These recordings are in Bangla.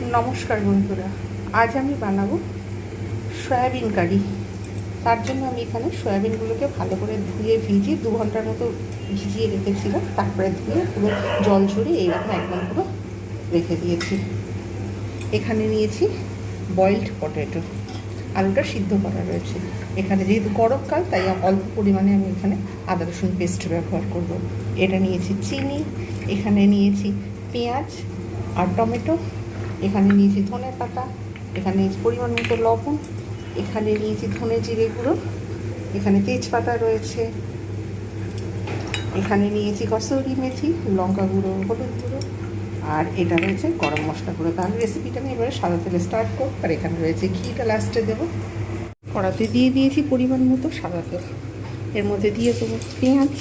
নমস্কার বন্ধুরা, আজ আমি বানাবো সয়াবিন কারি। তার জন্য আমি এখানে সয়াবিনগুলোকে ভালো করে ধুয়ে ভিজিয়ে 2 ঘন্টার মতো ভিজিয়ে রেখেছিলাম। তারপরে ধুয়ে পুরো জল ঝরিয়ে এইরকম একদম পুরো রেখে দিয়েছি। এখানে নিয়েছি বয়েলড পটেটো, আলুটা সিদ্ধ করা রয়েছে। এখানে যেহেতু গরমকাল তাই অল্প পরিমাণে আমি এখানে আদা রসুন পেস্ট ব্যবহার করব। এটা নিয়েছি চিনি, এখানে নিয়েছি পেঁয়াজ আর টমেটো, এখানে নিয়েছি ধনে পাতা, এখানে নিয়েছি পরিমাণ মতো লবণ, এখানে নিয়েছি ধনে জিরে গুঁড়ো, এখানে তেজপাতা রয়েছে, এখানে নিয়েছি কসুরি মেথি, লঙ্কা গুঁড়ো, হলুদ গুঁড়ো, আর এটা রয়েছে গরম মশলা গুঁড়ো। তাহলে রেসিপিটা আমি এবারে সাদা তেলে স্টার্ট করব। আর এখানে রয়েছে ঘিটা লাস্টে দেবো। কড়াতে দিয়ে দিয়েছি পরিমাণ মতো সাদা তেল, এর মধ্যে দিয়ে দেবো পেঁয়াজ।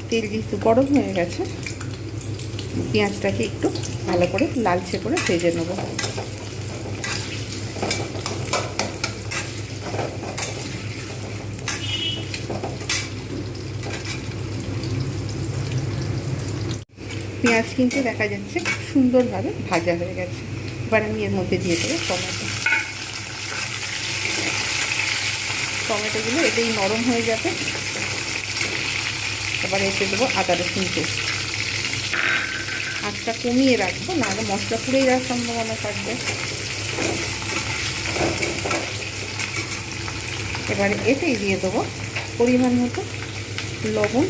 তেল যেহেতু গরম হয়ে গেছে, পেঁয়াজটাকে একটু ভালো করে লালচে করে ভেজে নেব। পেঁয়াজ কিন্তু দেখা যাচ্ছে সুন্দরভাবে ভাজা হয়ে গেছে। এবার আমি এর মধ্যে দিয়ে দেবো টমেটোগুলো এতেই নরম হয়ে যাবে। এবার এতে দেবো আদা রসুন পেস্ট। আঁচটা কমিয়ে রাখবো, নাহলে মশলা পুড়ে যাওয়ার সম্ভাবনা থাকবে। এবারে এতেই দিয়ে দেবো পরিমাণ মতো লবণ।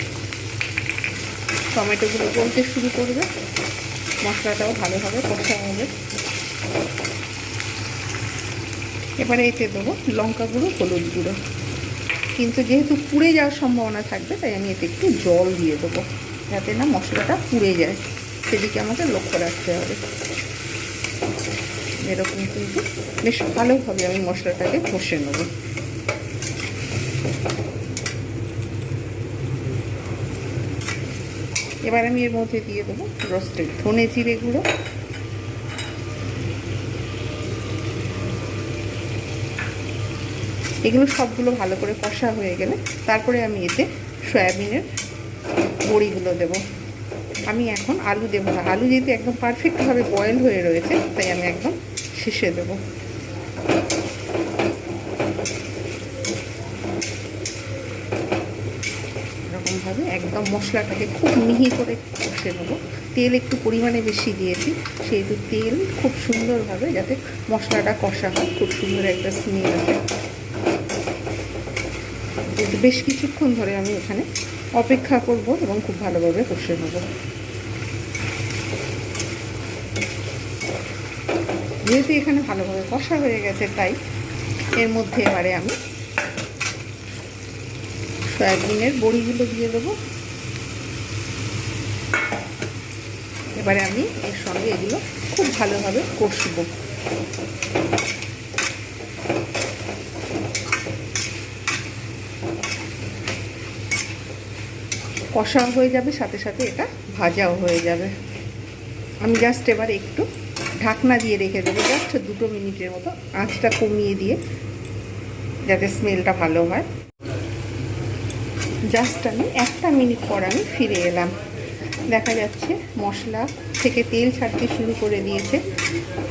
টমেটোগুলো গলতে শুরু করবে, মশলাটাও ভালোভাবে কষা হবে। এবারে এতে দেবো লঙ্কা গুঁড়ো, হলুদ গুঁড়ো। কিন্তু যেহেতু পুড়ে যাওয়ার সম্ভাবনা থাকবে তাই আমি এতে একটু জল দিয়ে দেবো, যাতে না মশলাটা পুড়ে যায়, সেদিকে আমাকে লক্ষ্য রাখতে হবে। এরকম কিন্তু বেশ ভালোভাবে আমি মশলাটাকে কষে নেব। এবার আমি এর মধ্যে দিয়ে দেবো রোস্টেড ধনে জিরে গুঁড়ো, এগুলো সবগুলো ভালো করে কষা হয়ে গেলে তারপরে আমি এতে সয়াবিনের বড়িগুলো দেব। আমি এখন আলু দেবো না, আলু যেহেতু একদম পারফেক্টভাবে বয়েল হয়ে রয়েছে তাই আমি একদম শেষে দেবো। এরকমভাবে একদম মশলাটাকে খুব মিহি করে কষে নেবো। তেল একটু পরিমাণে বেশি দিয়েছি, সেহেতু তেল খুব সুন্দরভাবে যাতে মশলাটা কষা হয়, খুব সুন্দর একটা স্মেল আসে। বেশ কিছুক্ষণ ধরে আমি এখানে অপেক্ষা করব এবং খুব ভালোভাবে কষে নেব। যেহেতু এখানে ভালোভাবে কষা হয়ে গেছে তাই এর মধ্যে এবারে আমি সয়াবিনের বড়িগুলো দিয়ে দেবো। এবারে আমি এর সঙ্গে এগুলো খুব ভালোভাবে কষবো। কষাও হয়ে যাবে, সাথে সাথে এটা ভাজাও হয়ে যাবে। আমি জাস্ট এবার একটু ঢাকনা দিয়ে রেখে দেবো, জাস্ট 2 মিনিটের মতো, আঁচটা কমিয়ে দিয়ে, যাতে স্মেলটা ভালো হয়। জাস্ট আমি 1 মিনিট পর আমি ফিরে এলাম। দেখা যাচ্ছে মশলা থেকে তেল ছাড়তে শুরু করে দিয়েছে।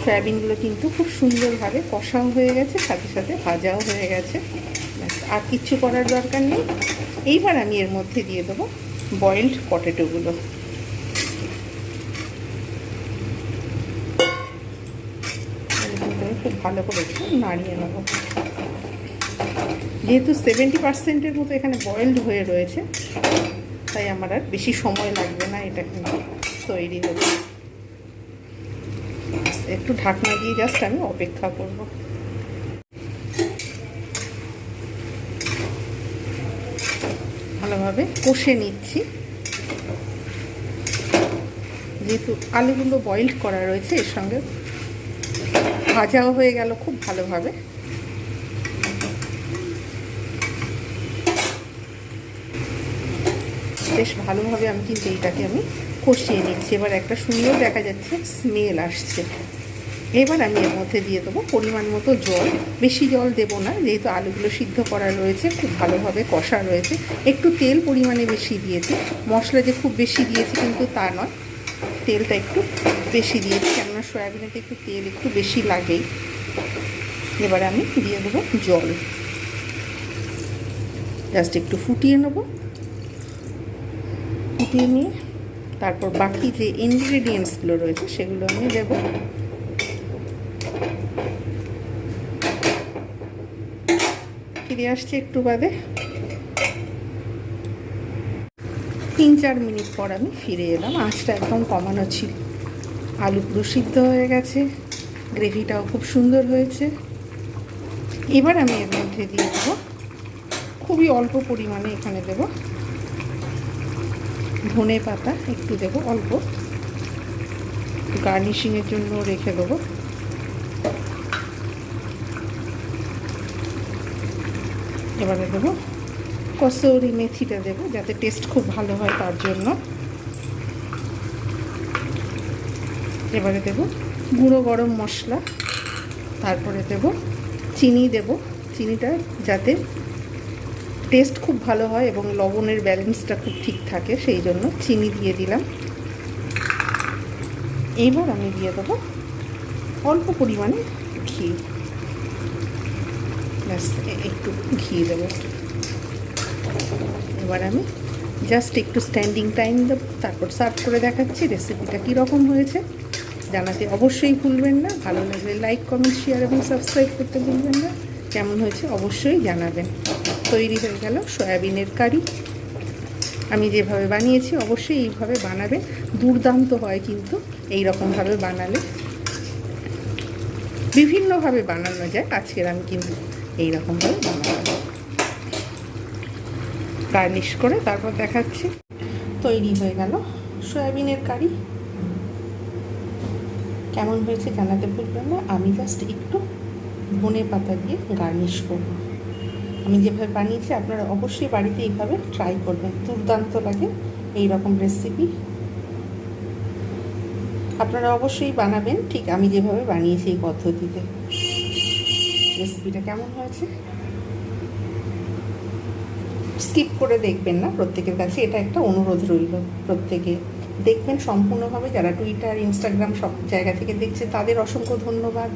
সয়াবিনগুলো কিন্তু খুব সুন্দরভাবে কষাও হয়ে গেছে, সাথে সাথে ভাজাও হয়ে গেছে। আর কিচ্ছু করার দরকার নেই। এইবার আমি এর মধ্যে দিয়ে দেবো বয়েলড পটেটোগুলো। খুব ভালো করে একটু নাড়িয়ে নেব। যেহেতু 70%-এর মতো এখানে বয়েলড হয়ে রয়েছে তাই আমার আর বেশি সময় লাগবে না এটা কিন্তু তৈরি হতে। একটু ঢাকনা দিয়ে জাস্ট আমি অপেক্ষা করব। ভালোভাবে কষে নিচ্ছি। যেহেতু আলুগুলো বয়েলড করা রয়েছে, এর সঙ্গে ভাজাও হয়ে গেল খুব ভালোভাবে। বেশ ভালোভাবে আমি কিন্তু এইটাকে আমি কষিয়ে নিচ্ছি। এবার একটা সুন্দর দেখা যাচ্ছে স্মেল আসছে। এবার আমি এর মধ্যে দিয়ে দেবো পরিমাণ মতো জল। বেশি জল দেব না, যেহেতু আলুগুলো সিদ্ধ করা রয়েছে, খুব ভালোভাবে কষা রয়েছে। একটু তেল পরিমাণে বেশি দিয়েছি, মশলা যে খুব বেশি দিয়েছি কিন্তু তা নয়। তেলটা একটু বেশি দিয়েছি, কেননা সয়াবিনেতে একটু তেল একটু বেশি লাগেই। এবারে আমি দিয়ে দেবো জল, জাস্ট একটু ফুটিয়ে নেব। ফুটিয়ে নিয়ে তারপর বাকি যে ইনগ্রিডিয়েন্টসগুলো রয়েছে সেগুলো আমি দেব। ফিরে আসছি একটু বাদে। 3-4 মিনিট পর আমি ফিরে এলাম। আঁচটা একদম কমানো ছিল। আলু পুরো সিদ্ধ হয়ে গেছে, গ্রেভিটাও খুব সুন্দর হয়েছে। এবার আমি এর মধ্যে দিয়ে দেবো, খুবই অল্প পরিমাণে এখানে দেব ধনে পাতা, একটু দেবো অল্প, গার্নিশিংয়ের জন্য রেখে দেবো। এবারে দেবো কসুরি মেথিটা দেবো, যাতে টেস্ট খুব ভালো হয় তার জন্য। এবারে দেবো গুঁড়ো গরম মশলা, তারপরে দেব চিনি, দেব চিনিটা যাতে টেস্ট খুব ভালো হয় এবং লবণের ব্যালেন্সটা খুব ঠিক থাকে, সেই জন্য চিনি দিয়ে দিলাম। এইবার আমি দিয়ে দেবো অল্প পরিমাণে ঘি, ব্যাস একটু ঘি দেবো। এবার আমি জাস্ট একটু স্ট্যান্ডিং টাইম দেবো, তারপর সার্ভ করে দেখাচ্ছি রেসিপিটা কীরকম হয়েছে। জানাতে অবশ্যই ভুলবেন না, ভালো লাগলে লাইক, কমেন্ট, শেয়ার এবং সাবস্ক্রাইব করতে ভুলবেন না। কেমন হয়েছে অবশ্যই জানাবেন। তৈরি হয়ে গেল সয়াবিনের কারি। আমি যেভাবে বানিয়েছি অবশ্যই এইভাবে বানাবেন, দুর্দান্ত হয় কিন্তু এই রকমভাবে বানালে। বিভিন্নভাবে বানানো যায়, আজকের আমি কিন্তু এই রকমভাবে বানাবো। গার্নিশ করে তারপর দেখাচ্ছি। তৈরি হয়ে গেল সয়াবিনের কারি। কেমন হয়েছে জানাতে ভুলবেন না। আমি জাস্ট একটু ধনে পাতা দিয়ে গার্নিশ করব। আমি যেভাবে বানিয়েছি আপনারা অবশ্যই বাড়িতে এইভাবে ট্রাই করবেন, দুর্দান্ত লাগে এই রকম রেসিপি। আপনারা অবশ্যই বানাবেন ঠিক আমি যেভাবে বানিয়েছি এই পদ্ধতিতে। রেসিপিটা কেমন হয়েছে স্কিপ করে দেখবেন না, প্রত্যেকের কাছে এটা একটা অনুরোধ রইল। প্রত্যেকে দেখবেন সম্পূর্ণভাবে। যারা টুইটার, ইনস্টাগ্রাম সব জায়গা থেকে দেখছে তাদের অসংখ্য ধন্যবাদ।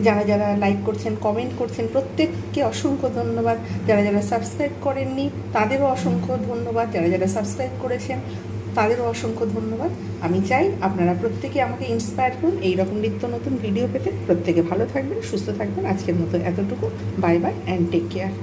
যারা যারা লাইক করছেন, কমেন্ট করছেন, প্রত্যেককে অসংখ্য ধন্যবাদ। যারা যারা সাবস্ক্রাইব করেননি তাদেরও অসংখ্য ধন্যবাদ। যারা যারা সাবস্ক্রাইব করেছেন তাদেরও অসংখ্য ধন্যবাদ। আমি চাই আপনারা প্রত্যেকে আমাকে ইন্সপায়ার করুন এইরকম নিত্য নতুন ভিডিও পেতে। প্রত্যেকে ভালো থাকবেন, সুস্থ থাকবেন। আজকের মতো এতটুকু। Bye bye and take care.